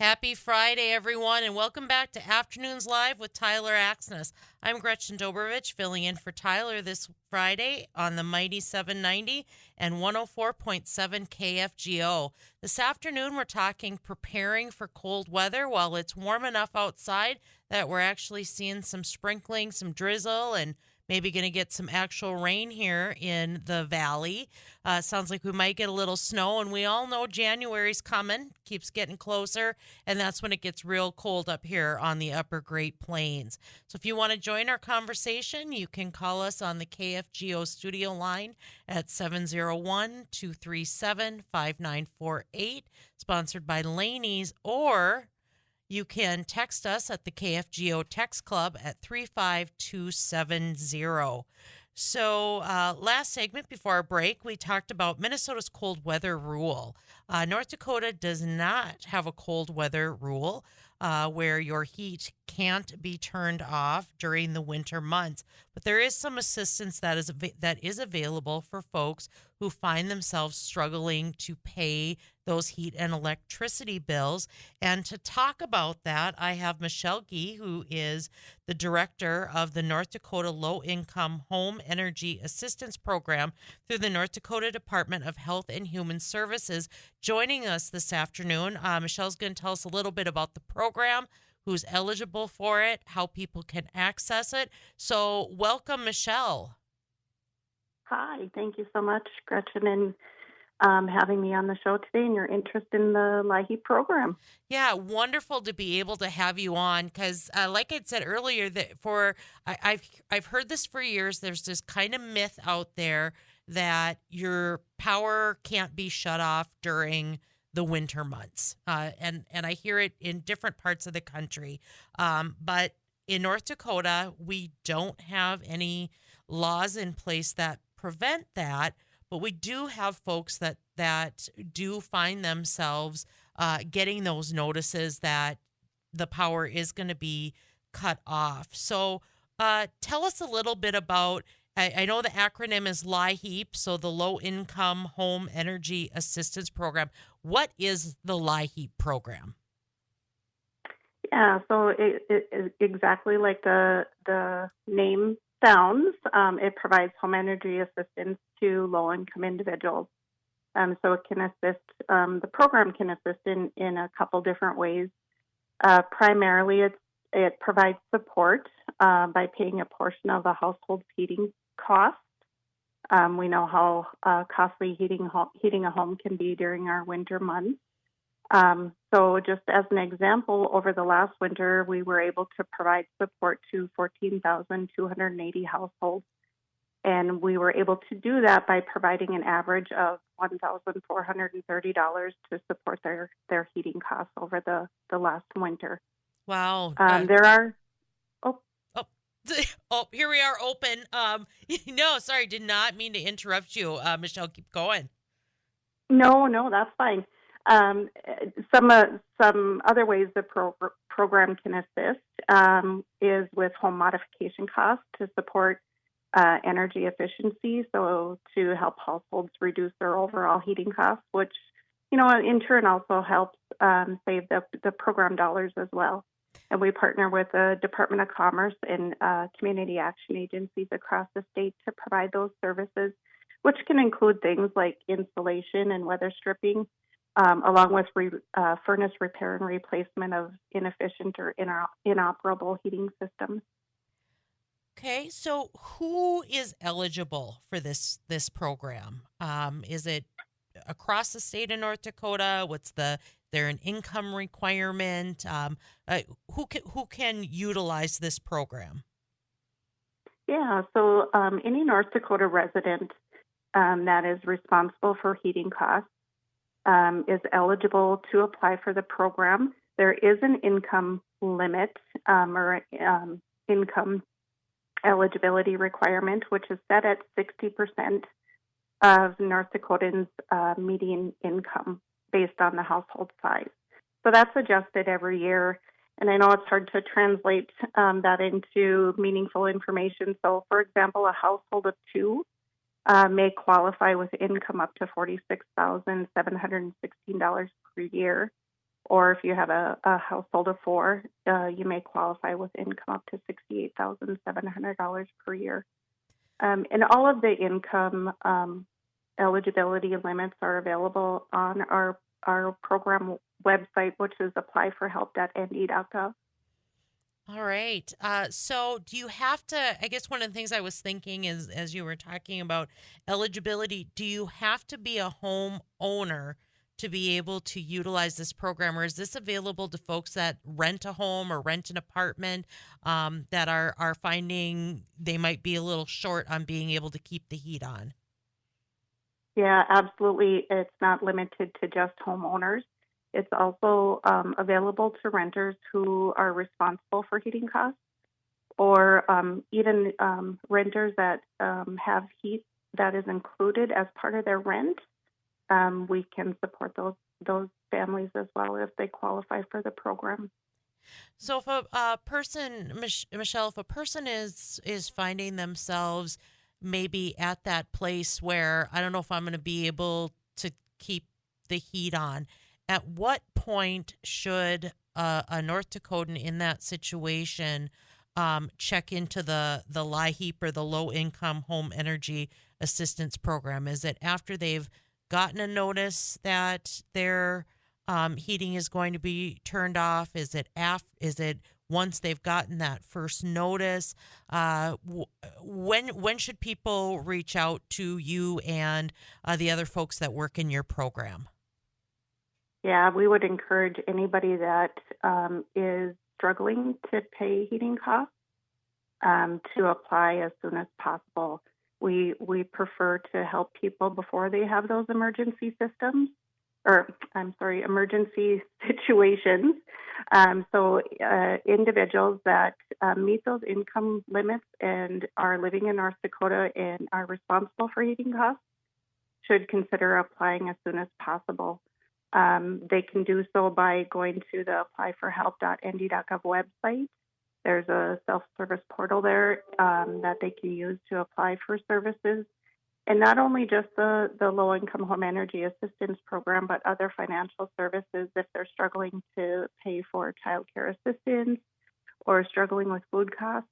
Happy Friday, everyone, and welcome back to Afternoons Live with Tyler Axness. I'm Gretchen Dobervich, filling in for Tyler this Friday on the Mighty 790 and 104.7 KFGO. This afternoon, we're talking preparing for cold weather while it's warm enough outside that we're actually seeing some sprinkling, some drizzle, and maybe going to get some actual rain here in the valley. Sounds like we might get a little snow, and we all know January's coming, keeps getting closer, and that's when it gets real cold up here on the upper Great Plains. So if you want to join our conversation, you can call us on the KFGO studio line at 701-237-5948, sponsored by Laney's, or you can text us at the KFGO Text Club at 35270. So, last segment before our break, we talked about Minnesota's cold weather rule. North Dakota does not have a cold weather rule where your heat can't be turned off during the winter months, but there is some assistance that is available for folks who find themselves struggling to pay those heat and electricity bills. And to talk about that, I have Michelle Gee, who is the director of the North Dakota Low Income Home Energy Assistance Program through the North Dakota Department of Health and Human Services, joining us this afternoon. Michelle's going to tell us a little bit about the program, who's eligible for it, how people can access it. So welcome, Michelle. Hi, thank you so much, Gretchen, and having me on the show today and your interest in the LIHEAP program. Yeah, wonderful to be able to have you on because, like I said earlier, I've heard this for years. There's this kind of myth out there that your power can't be shut off during the winter months, and I hear it in different parts of the country. But in North Dakota, we don't have any laws in place that prevent that. But we do have folks that do find themselves getting those notices that the power is going to be cut off. So tell us a little bit about, I know the acronym is LIHEAP, so the Low Income Home Energy Assistance Program. What is the LIHEAP program? Yeah, so it exactly like the name sounds. It provides home energy assistance to low-income individuals. So it can assist, the program can assist in a couple different ways. Primarily, it provides support by paying a portion of a household's heating cost. We know how costly heating a home can be during our winter months. So just as an example, over the last winter, we were able to provide support to 14,280 households. And we were able to do that by providing an average of $1,430 to support their heating costs over the last winter. Wow. There are... Oh, here we are open. No, sorry, did not mean to interrupt you. Michelle, keep going. No, that's fine. Some other ways the program can assist is with home modification costs to support energy efficiency, so to help households reduce their overall heating costs, which, in turn also helps save the program dollars as well. And we partner with the Department of Commerce and community action agencies across the state to provide those services, which can include things like insulation and weather stripping, along with furnace repair and replacement of inefficient or inoperable heating systems. Okay, so who is eligible for this program? Is it across the state of North Dakota? There an income requirement? Who can utilize this program? Yeah, so any North Dakota resident that is responsible for heating costs is eligible to apply for the program. There is an income limit or income eligibility requirement, which is set at 60% of North Dakotans' median income based on the household size. So that's adjusted every year. And I know it's hard to translate that into meaningful information. So, for example, a household of two may qualify with income up to $46,716 per year, or if you have a household of four, you may qualify with income up to $68,700 per year. And all of the income eligibility limits are available on our program website, which is applyforhelp.nd.gov. All right. So do you have to, I guess one of the things I was thinking is, as you were talking about eligibility, do you have to be a home owner to be able to utilize this program, or is this available to folks that rent a home or rent an apartment, that are finding they might be a little short on being able to keep the heat on? Yeah, absolutely. It's not limited to just homeowners. It's also available to renters who are responsible for heating costs, or even renters that have heat that is included as part of their rent. We can support those families as well if they qualify for the program. So if a person, Michelle, if a person is finding themselves maybe at that place where I don't know if I'm going to be able to keep the heat on, at what point should a North Dakotan in that situation check into the LIHEAP or the Low Income Home Energy Assistance Program? Is it after they've gotten a notice that their heating is going to be turned off? Is it once they've gotten that first notice? When should people reach out to you and the other folks that work in your program? Yeah, we would encourage anybody that is struggling to pay heating costs to apply as soon as possible. We prefer to help people before they have those emergency systems, or I'm sorry, emergency situations. So individuals that meet those income limits and are living in North Dakota and are responsible for heating costs should consider applying as soon as possible. They can do so by going to the applyforhelp.nd.gov website. There's a self-service portal there that they can use to apply for services. And not only just the low-income home energy assistance program, but other financial services if they're struggling to pay for child care assistance or struggling with food costs.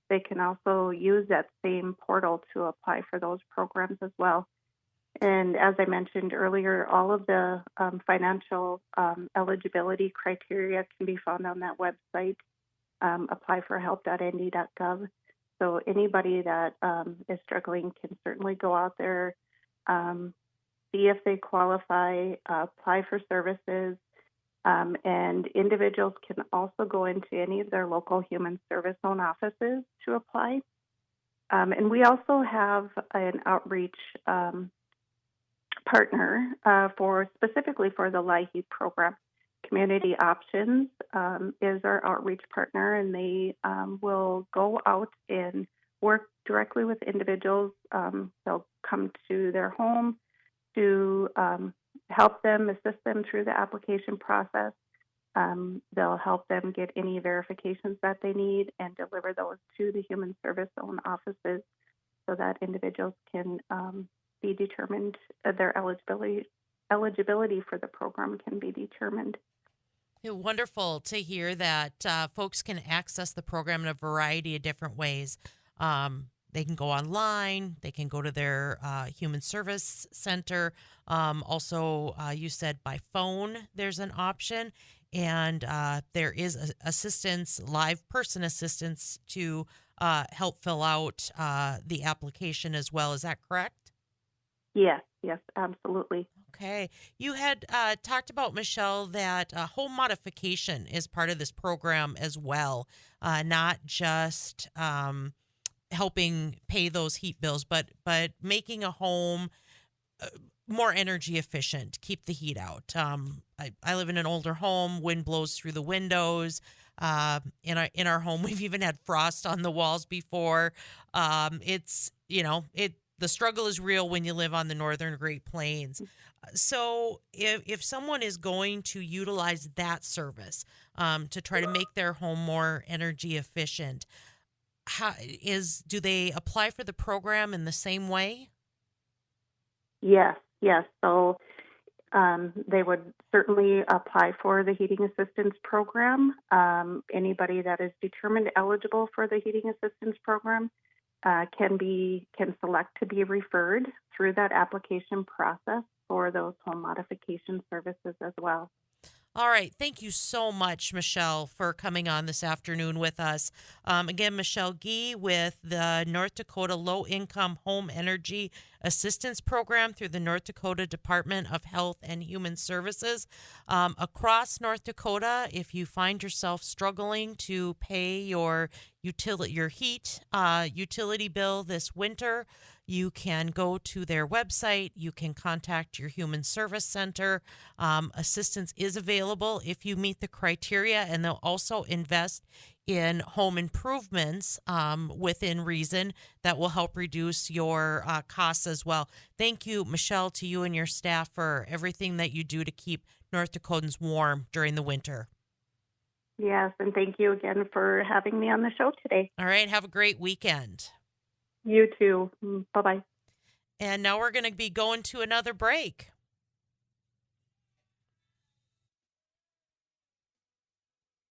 They can also use that same portal to apply for those programs as well. And as I mentioned earlier, all of the financial eligibility criteria can be found on that website, applyforhelp.nd.gov. So anybody that is struggling can certainly go out there, see if they qualify, apply for services, and individuals can also go into any of their local human service zone offices to apply. And we also have an outreach partner specifically for the LIHEAP program. Community Options is our outreach partner, and they will go out and work directly with individuals. They'll come to their home to help them, assist them through the application process. They'll help them get any verifications that they need and deliver those to the Human Service Zone offices so that individuals can be determined, their eligibility for the program can be determined. Wonderful to hear that folks can access the program in a variety of different ways. They can go online. They can go to their human service center. Also, you said by phone there's an option. And there is assistance, live person assistance to help fill out the application as well. Is that correct? Yes, absolutely. Okay. You had talked about, Michelle, that home modification is part of this program as well, not just helping pay those heat bills, but making a home more energy efficient, keep the heat out. I live in an older home. Wind blows through the windows. In our home, we've even had frost on the walls before. The struggle is real when you live on the northern Great Plains. So if someone is going to utilize that service to try to make their home more energy efficient, do they apply for the program in the same way? Yes. So They would certainly apply for the heating assistance program. Anybody that is determined eligible for the heating assistance program can select to be referred through that application process for those home modification services as well. All right. Thank you so much, Michelle, for coming on this afternoon with us. Again, Michelle Gee with the North Dakota Low Income Home Energy Assistance Program through the North Dakota Department of Health and Human Services. Across North Dakota, if you find yourself struggling to pay your heat utility bill this winter, you can go to their website. You can contact your Human Service Center. Assistance is available if you meet the criteria, and they'll also invest in home improvements within reason that will help reduce your costs as well. Thank you, Michelle, to you and your staff for everything that you do to keep North Dakotans warm during the winter. Yes, and thank you again for having me on the show today. All right. Have a great weekend. You too. Bye-bye. And now we're going to be going to another break.